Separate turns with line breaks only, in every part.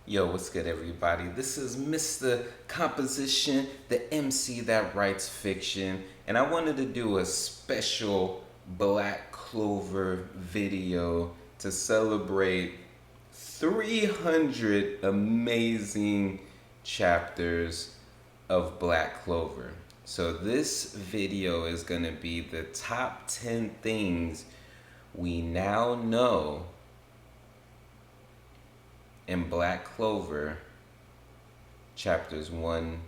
Yo, what's good, everybody? This is Mr. Composition, the MC that writes fiction, and I wanted to do a special Black Clover video to celebrate 300 amazing chapters of Black Clover. So this video is going to be the top 10 things we now know in Black Clover chapters 1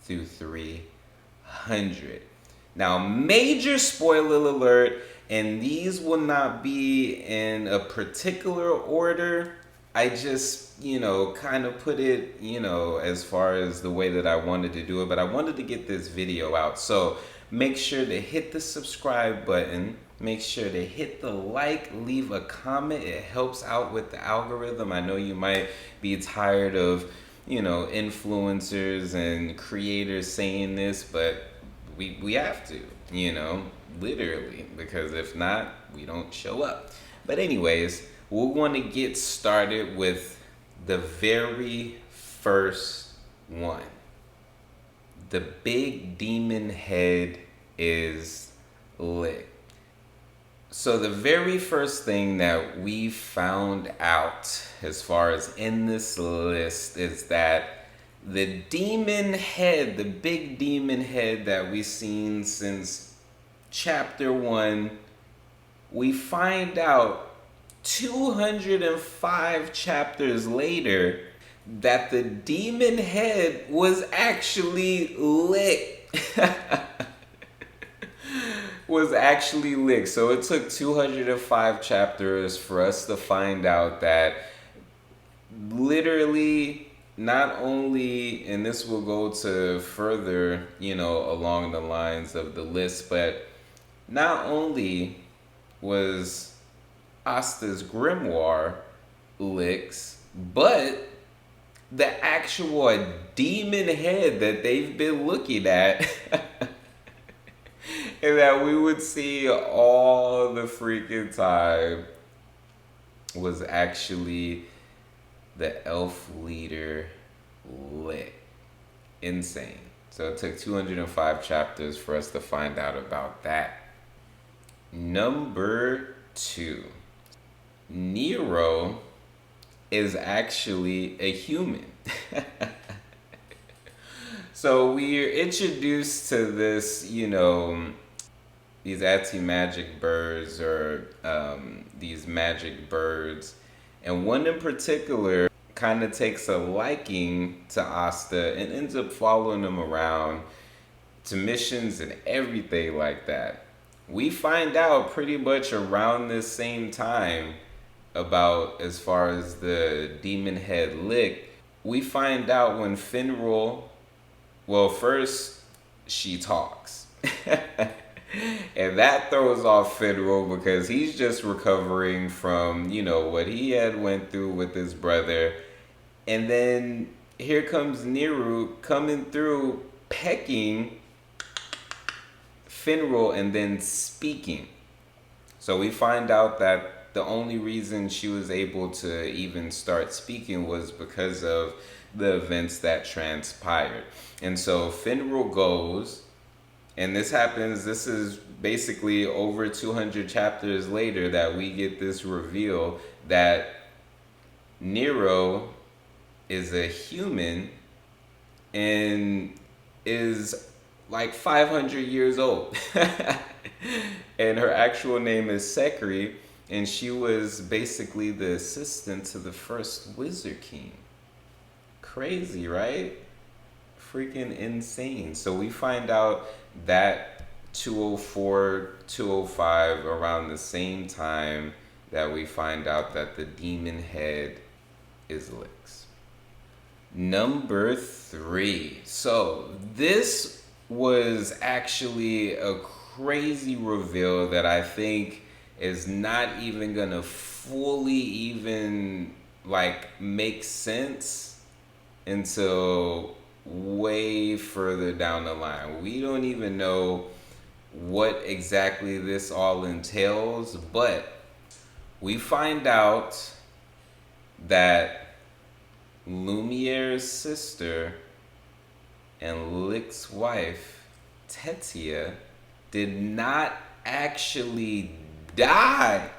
through 300. Now, major spoiler alert, and these will not be in a particular order. I just, kind of put it, as far as the way that I wanted to do it, but I wanted to get this video out. So make sure to hit the subscribe button. Make sure to hit the like, leave a comment. It helps out with the algorithm. I know you might be tired of, influencers and creators saying this, but we have to, literally, because if not, we don't show up. But anyways, we want to get started with the very first one. The big demon head is lit. So the very first thing that we found out as far as in this list is that the demon head, the big demon head that we've seen since chapter 1, we find out 205 chapters later that the demon head was actually lit. Was actually licked. So it took 205 chapters for us to find out that literally not only, and this will go to further, along the lines of the list, but not only was Ostas grimoire licks, but the actual demon head that they've been looking at and that we would see all the freaking time was actually the elf leader lit. Insane. So it took 205 chapters for us to find out about that. Number 2. Nero is actually a human. So we're introduced to this, these anti-magic birds or these magic birds. And one in particular kind of takes a liking to Asta and ends up following him around to missions and everything like that. We find out pretty much around this same time about as far as the demon head lick. We find out when Finral, well, first she talks. And that throws off Finral because he's just recovering from, what he had went through with his brother. And then here comes Nero coming through, pecking Finral and then speaking. So we find out that the only reason she was able to even start speaking was because of the events that transpired. And so Finral goes, and this is basically over 200 chapters later that we get this reveal that Nero is a human and is like 500 years old. And her actual name is Sekri, and she was basically the assistant to the first Wizard King. Crazy, right? Freaking insane. So we find out that 204, 205 around the same time that we find out that the demon head is Lix. Number 3. So this was actually a crazy reveal that I think is not even gonna fully even make sense until way further down the line. We don't even know what exactly this all entails, but we find out that Lumiere's sister and Licht's wife, Tetia, did not actually die.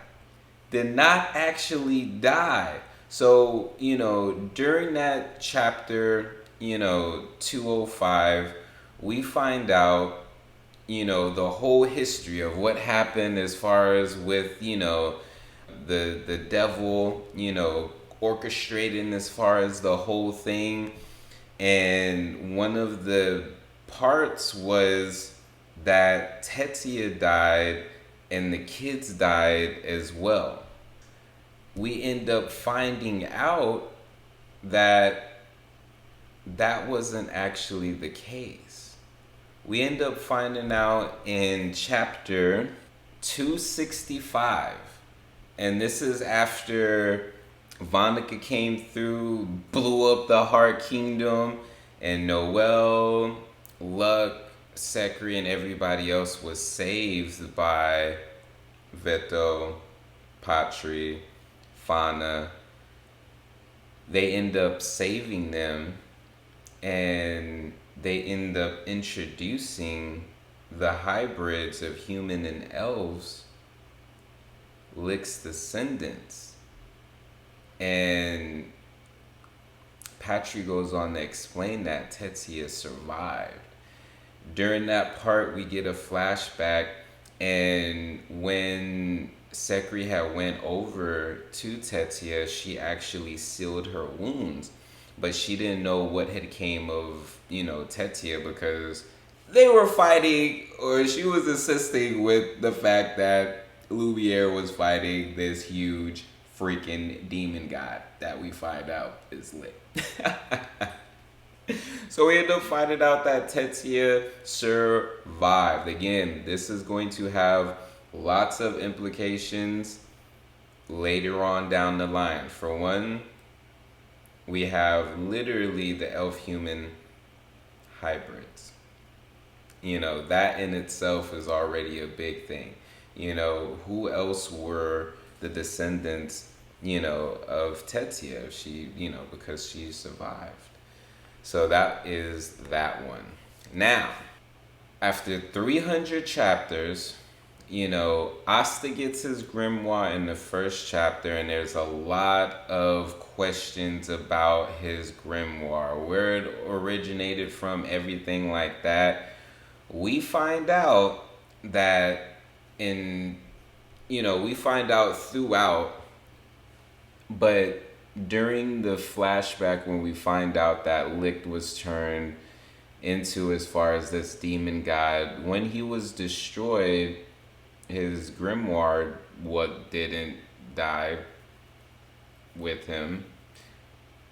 Did not actually die. So, during that chapter, 205, we find out, the whole history of what happened as far as with, the devil, orchestrating as far as the whole thing. And one of the parts was that Tetia died and the kids died as well. We end up finding out that that wasn't actually the case. We end up finding out in chapter 265. And this is after Vonica came through, blew up the Heart Kingdom, and Noelle, Luck, Sekri, and everybody else was saved by Veto, Patri, Fauna. They end up saving them, and they end up introducing the hybrids of human and elves, Licht's descendants. And Patri goes on to explain that Tetia survived. During that part, we get a flashback, and when Sekri had went over to Tetia, she actually sealed her wounds, but she didn't know what had came of, Tetia, because they were fighting, or she was assisting with the fact that Lumiere was fighting this huge freaking demon god that we find out is lit. So we end up finding out that Tetia survived. Again, this is going to have lots of implications later on down the line. For one, we have literally the elf-human hybrids. That in itself is already a big thing. Who else were the descendants, of Tetia? She, because she survived. So that is that one. Now, after 300 chapters, Asta gets his grimoire in the first chapter, and there's a lot of questions about his grimoire, where it originated from, everything like that. We find out that we find out throughout, but during the flashback when we find out that Licht was turned into, as far as this demon god, when he was destroyed, his grimoire didn't die with him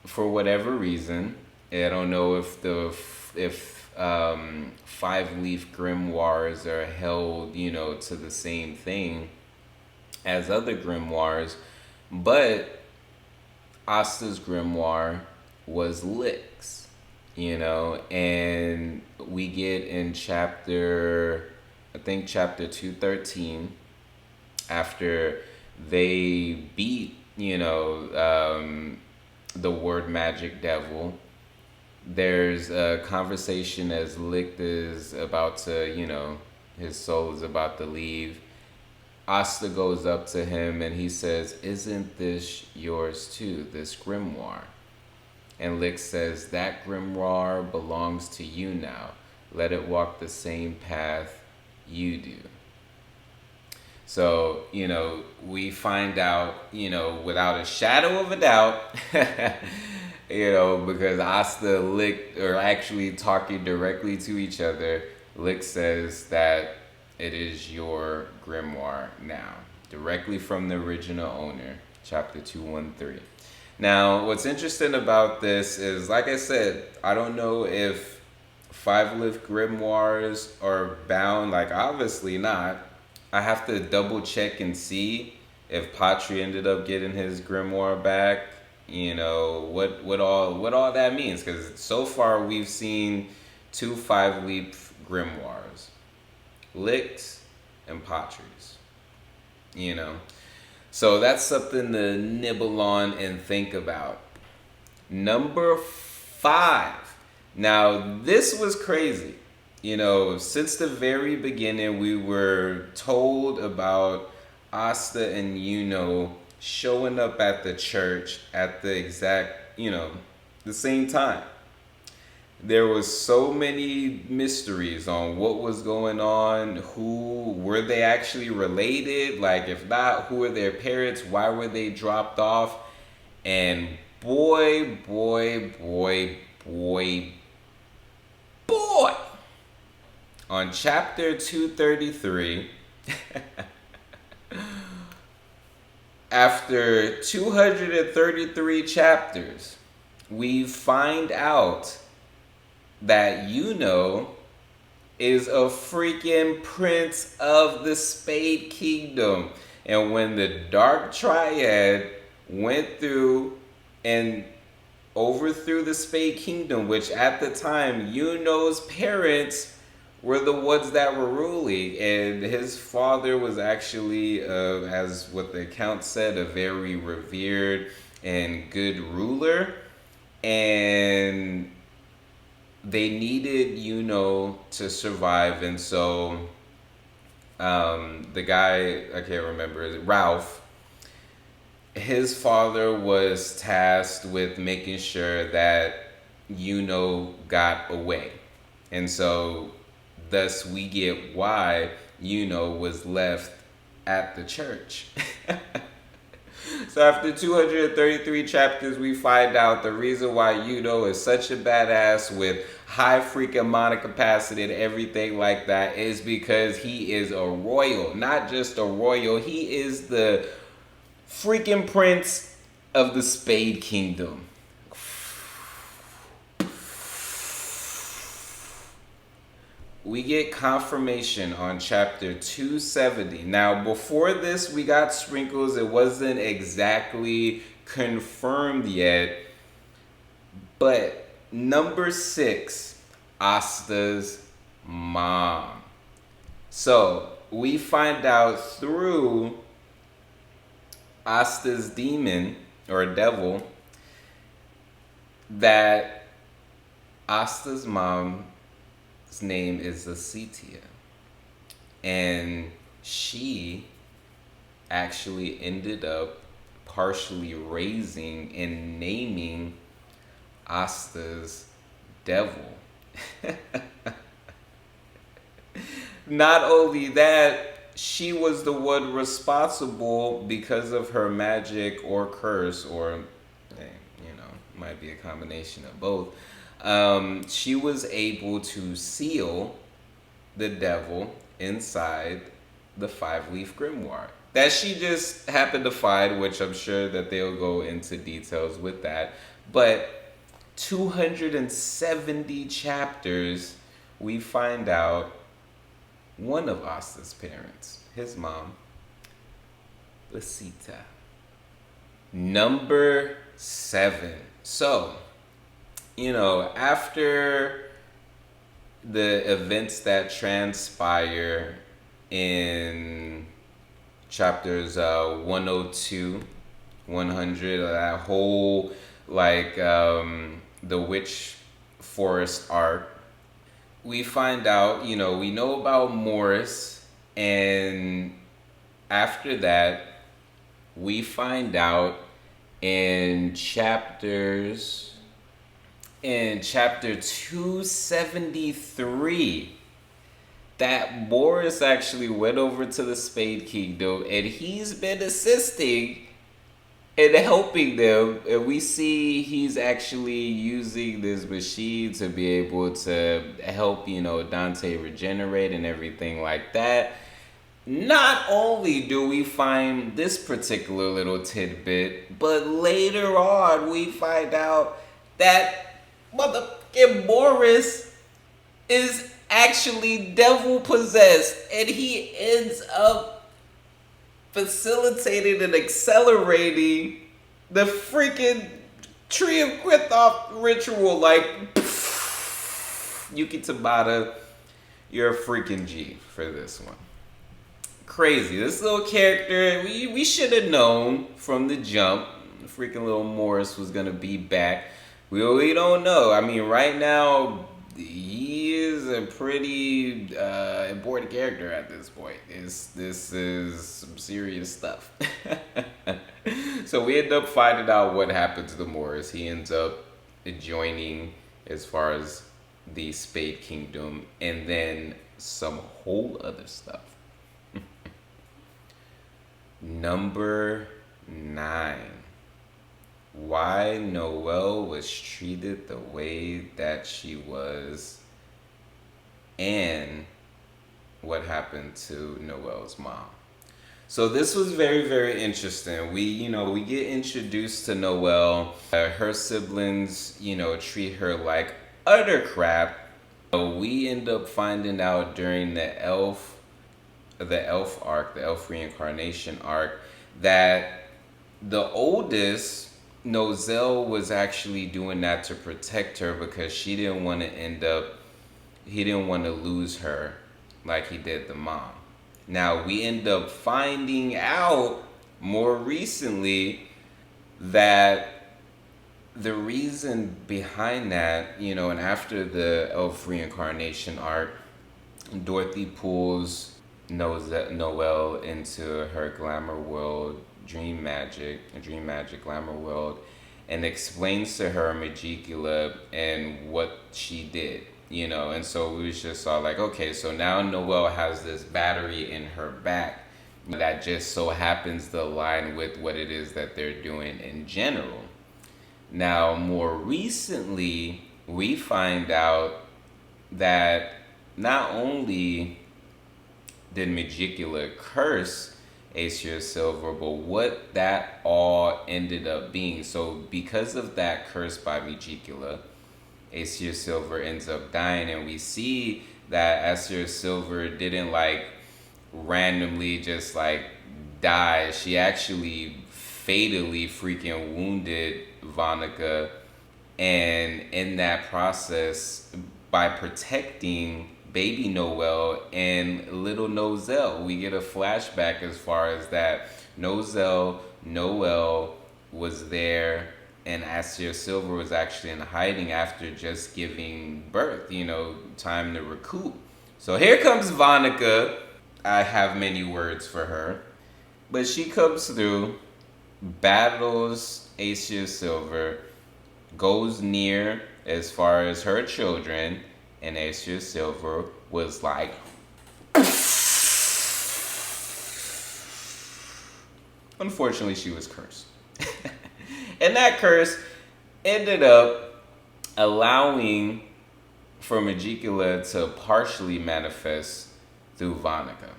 for whatever reason. I don't know if 5-leaf grimoires are held, to the same thing as other grimoires, but Asta's grimoire was Licht's, and we get in chapter 213, after they beat, the word magic devil, there's a conversation as Licht is about to, his soul is about to leave. Asta goes up to him and he says, "Isn't this yours too, this grimoire?" And Licht says, "That grimoire belongs to you now. Let it walk the same path you do." So, we find out, without a shadow of a doubt, because Asta and Licht are actually talking directly to each other. Licht says that it is your grimoire now, directly from the original owner, chapter 213. Now, what's interesting about this is, like I said, I don't know if 5-leaf grimoires are bound, like obviously not. I have to double check and see if Patri ended up getting his grimoire back, what all that means, because so far we've seen 2 5-leaf grimoires, Licht's and Patri's, so that's something to nibble on and think about. Number 5. Now, this was crazy. You know, since the very beginning, we were told about Asta and Yuno showing up at the church at the exact, the same time. There was so many mysteries on what was going on. Who were they actually related? Like, if not, who were their parents? Why were they dropped off? And boy, on chapter 233, after 233 chapters, we find out that Yuno is a freaking prince of the Spade Kingdom. And when the Dark Triad went through and overthrew the Spade Kingdom, which at the time Yuno's parents were the ones that were ruling, and his father was actually, as what the account said, a very revered and good ruler, and they needed Yuno to survive. And so the guy, I can't remember, Ralph, his father was tasked with making sure that Yuno got away. And so thus we get why Yuno was left at the church. So after 233 chapters, we find out the reason why Yuno is such a badass with high freaking mana capacity and everything like that is because he is a royal. Not just a royal, he is the freaking prince of the Spade Kingdom. We get confirmation on chapter 270. Now, before this, we got sprinkles. It wasn't exactly confirmed yet. But number 6, Asta's mom. So, we find out through Asta's demon, or devil, that Asta's mom name is Acetia, and she actually ended up partially raising and naming Ostas Devil. Not only that, she was the one responsible because of her magic or curse, or might be a combination of both. She was able to seal the devil inside the 5-leaf grimoire that she just happened to find, which I'm sure that they'll go into details with that. But 270 chapters, we find out one of Asta's parents, his mom, Lasita. Number 7. So, after the events that transpire in chapters 102, 100, that whole, the Witch Forest arc, we find out, we know about Morris, and after that, we find out in chapter 273 that Boris actually went over to the Spade Kingdom, and he's been assisting and helping them, and we see he's actually using this machine to be able to help Dante regenerate and everything like that. Not only do we find this particular little tidbit, but later on we find out that motherfucking Boris is actually devil possessed, and he ends up facilitating and accelerating the freaking Tree of Quithoff ritual. Yuki Tabata, you're a freaking G for this one. Crazy. This little character, we should have known from the jump. freaking little Morris was gonna be back. We don't know. I mean, right now he is a pretty important character at this point. This is some serious stuff. So we end up finding out what happened to the Morris. He ends up joining as far as the Spade Kingdom, and then some whole other stuff. Number 9. Why Noelle was treated the way that she was, and what happened to Noelle's mom. So this was very, very interesting. We get introduced to Noelle. Her siblings, treat her like utter crap. We end up finding out during the elf arc, the elf reincarnation arc, that the oldest, Noelle, was actually doing that to protect her because he didn't want to lose her like he did the mom. Now, we end up finding out more recently that the reason behind that, and after the elf reincarnation arc, Dorothy pulls Noelle into her glamour world, dream magic glamour world, and explains to her Magicula and what she did. And so we was just all like, okay, so now Noelle has this battery in her back that just so happens to align with what it is that they're doing in general. Now, more recently, we find out that not only did Magicula curse Aesir Silver, but what that all ended up being. So because of that curse by Magicula, Aesir Silver ends up dying, and we see that Aesir Silver didn't randomly just die. She actually fatally freaking wounded Vonica, and in that process, by protecting baby Noelle and little Noelle, we get a flashback as far as that Noelle was there, and Aesir Silver was actually in hiding after just giving birth, time to recoup. So here comes Vonica. I have many words for her, but she comes through, battles Aesir Silver, goes near as far as her children, and Aesir Silver was like, unfortunately, she was cursed. And that curse ended up allowing for Magicula to partially manifest through Vonica.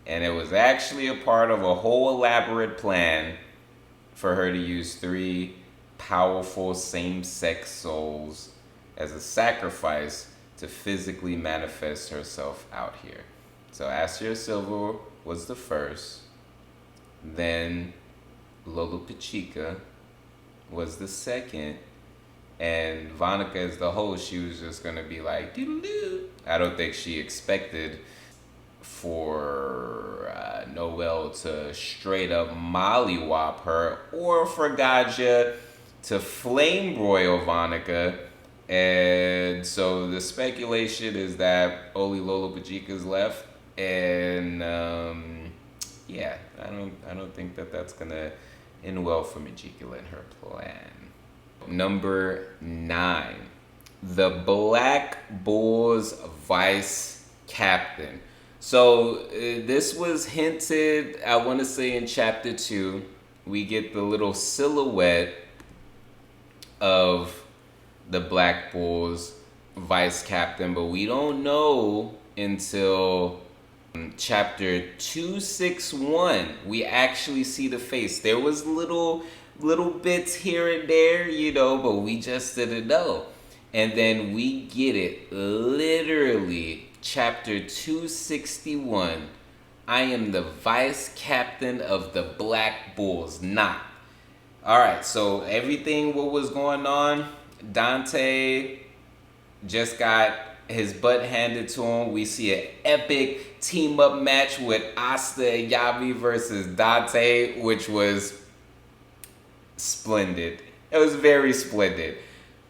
And it was actually a part of a whole elaborate plan for her to use 3 powerful same-sex souls as a sacrifice to physically manifest herself out here. So Aesir Silver was the first, then Lola Pachika was the second, and Vonica as the host, she was just gonna be like, doo-doo-doo. I don't think she expected for Noelle to straight up mollywop her, or for Gaja to flame broil Vonica. And so the speculation is that only Lola Pachika's left, and yeah, I don't think that that's gonna end well for Magicula and her plan. Number 9, the Black Bulls vice captain. So this was hinted, I want to say, in chapter 2. We get the little silhouette of the Black Bulls vice captain, but we don't know until chapter 261 we actually see the face. There was little bits here and there, but we just didn't know. And then we get it literally chapter 261. I am the vice captain of the Black Bulls. Nah. Alright, so everything what was going on, Dante just got his butt handed to him. We see an epic team up match with Asta and Yavi versus Dante, which was splendid. It was very splendid.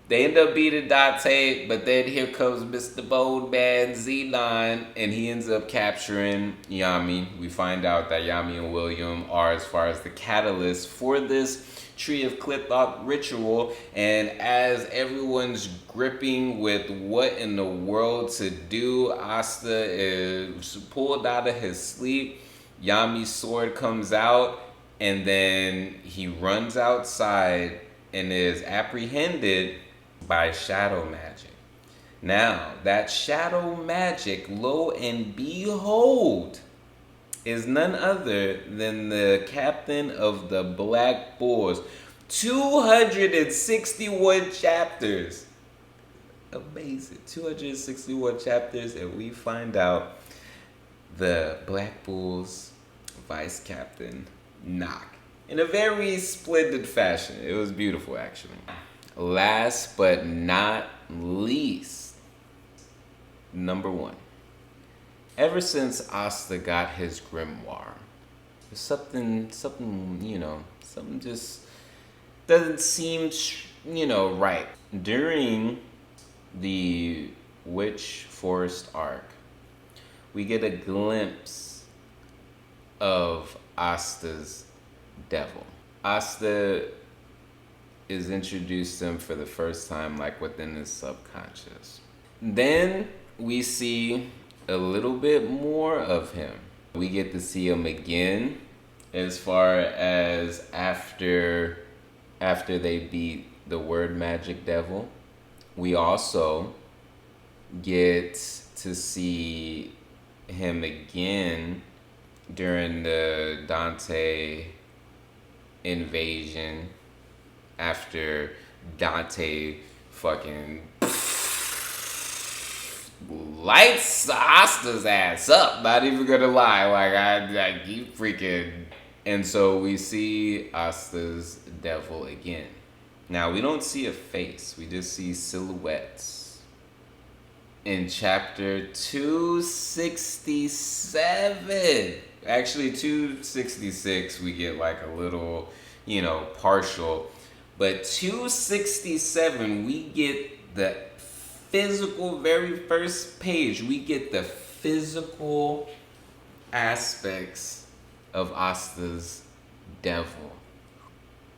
They end up beating Dante, but then here comes Mr. Bold Man Xenon, and he ends up capturing Yami. We find out that Yami and William are, as far as the catalyst for this Tree of Clithop ritual, and as everyone's gripping with what in the world to do, Asta is pulled out of his sleep. Yami's sword comes out, and then he runs outside and is apprehended by shadow magic. Now, that shadow magic, lo and behold, is none other than the captain of the Black Bulls. 261 chapters. Amazing. 261 chapters, and we find out the Black Bulls vice captain, Knock, in a very splendid fashion. It was beautiful, actually. Last but not least, number 1. Ever since Asta got his grimoire, something just doesn't seem, right. During the Witch Forest arc, we get a glimpse of Ostas Devil. Asta is introduced to him for the first time, like within his subconscious. Then we see a little bit more of him. We get to see him again as far as after they beat the Word Magic Devil. We also get to see him again during the Dante invasion, after Dante fucking lights Astas ass up. Not even gonna lie, like you freaking. And so we see Astas Devil again. Now we don't see a face, we just see silhouettes. In chapter 267, actually 266, we get like a little, partial. But 267, we get the physical, very first page, we get the physical aspects of Astas Devil.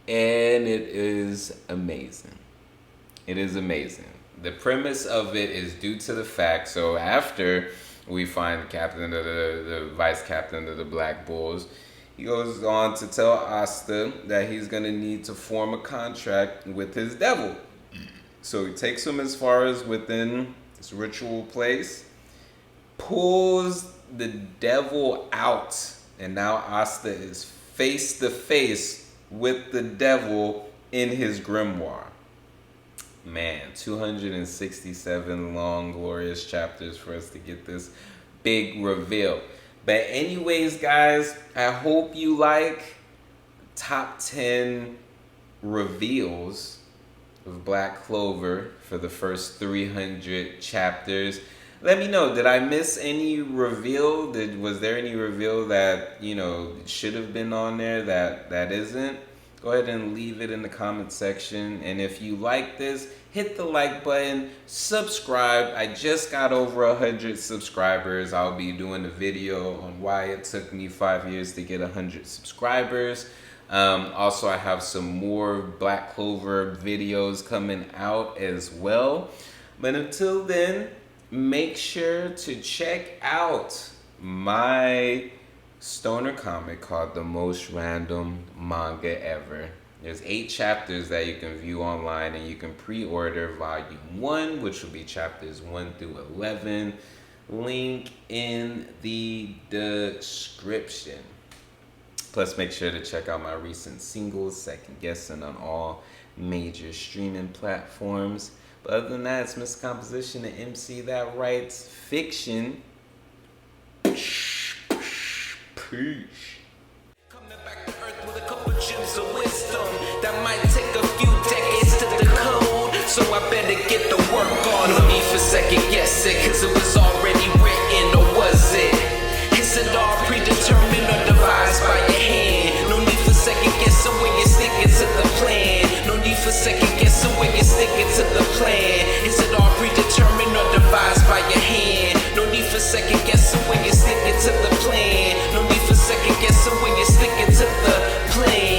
And it is amazing. It is amazing. The premise of it is due to the fact, so after we find the vice captain of the Black Bulls, he goes on to tell Asta that he's going to need to form a contract with his devil. So he takes him as far as within this ritual place, pulls the devil out, and now Asta is face to face with the devil in his grimoire. Man, 267 long, glorious chapters for us to get this big reveal. But anyways, guys, I hope you like top 10 reveals of Black Clover for the first 300 chapters. Let me know, did I miss any reveal? Was there any reveal that, should have been on there that isn't? Go ahead and leave it in the comment section. And if you like this, hit the like button, subscribe. I just got over 100 subscribers. I'll be doing a video on why it took me 5 years to get 100 subscribers. Also, I have some more Black Clover videos coming out as well. But until then, make sure to check out my stoner comic called The Most Random Manga Ever. There's 8 chapters that you can view online, and you can pre-order volume 1, which will be chapters 1 through 11. Link in the description. Plus, make sure to check out my recent singles, Second Guessing, on all major streaming platforms. But other than that, it's Mr. Composition, the MC that writes fiction. Peace.
Coming back to earth with a couple gems of wisdom that might take a few decades to decode. So I better get the work on. No need for second guessing, cause it was already written, or was it? Is it all predetermined or devised by your hand? No need for second guessing when you're sticking to the plan. to the plan. Is it all predetermined or devised by your hand? No need for second guessing when you're sticking to the plan. No need for second guessing when you're sticking to the plan.